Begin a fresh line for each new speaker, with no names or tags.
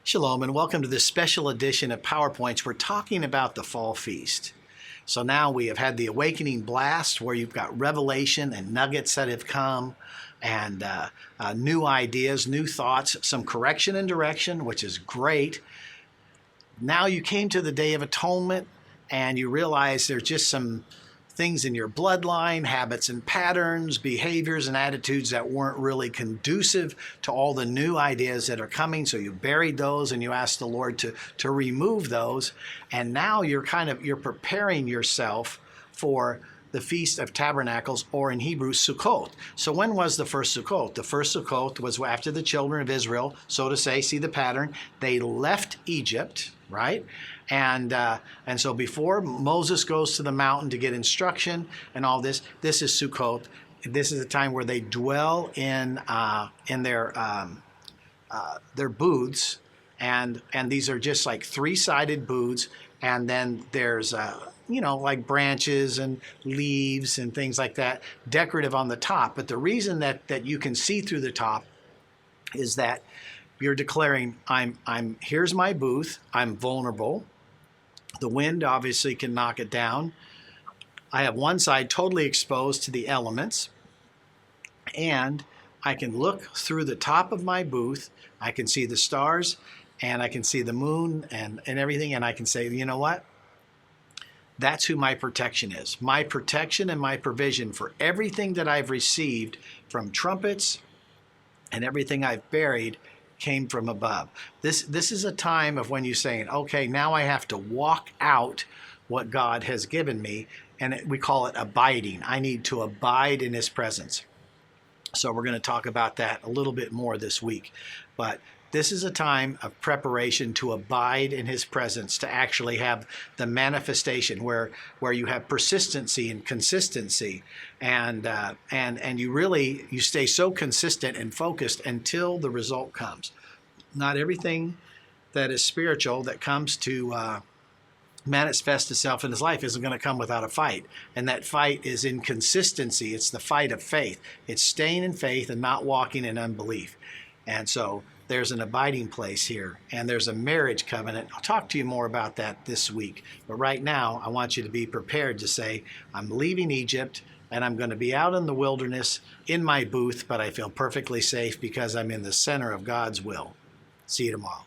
Shalom and welcome to this special edition of PowerPoints. We're talking about the fall feast. So now we have had the awakening blast where you've got revelation and nuggets that have come and new ideas, new thoughts, some correction and direction, which is great. Now you came to the Day of Atonement and you realize there's just some things in your bloodline, habits and patterns, behaviors and attitudes that weren't really conducive to all the new ideas that are coming. So you buried those and you asked the Lord to remove those. And now you're preparing yourself for the Feast of Tabernacles, or in Hebrew, Sukkot. So when was the first Sukkot? The first Sukkot was after the children of Israel, so to say, see the pattern. They left Egypt, right? And so before Moses goes to the mountain to get instruction and all this, this is Sukkot. This is a time where they dwell in their booths, and these are just like three-sided booths, and then there's like branches and leaves and things like that, decorative on the top. But the reason that you can see through the top is that you're declaring, here's my booth, I'm vulnerable. The wind obviously can knock it down. I have one side totally exposed to the elements, and I can look through the top of my booth. I can see the stars, and I can see the moon and everything, and I can say, you know what? That's who my protection is. My protection and my provision for everything that I've received from trumpets and everything I've buried came from above. This is a time of when you're saying, okay, now I have to walk out what God has given me, and we call it abiding. I need to abide in His presence. So we're going to talk about that a little bit more this week. But this is a time of preparation to abide in His presence, to actually have the manifestation where you have persistency and consistency, and you stay so consistent and focused until the result comes. Not everything that is spiritual that comes to manifest itself in his life isn't going to come without a fight. And that fight is in consistency. It's the fight of faith. It's staying in faith and not walking in unbelief. And so there's an abiding place here, and there's a marriage covenant. I'll talk to you more about that this week. But right now, I want you to be prepared to say, I'm leaving Egypt, and I'm going to be out in the wilderness in my booth, but I feel perfectly safe because I'm in the center of God's will. See you tomorrow.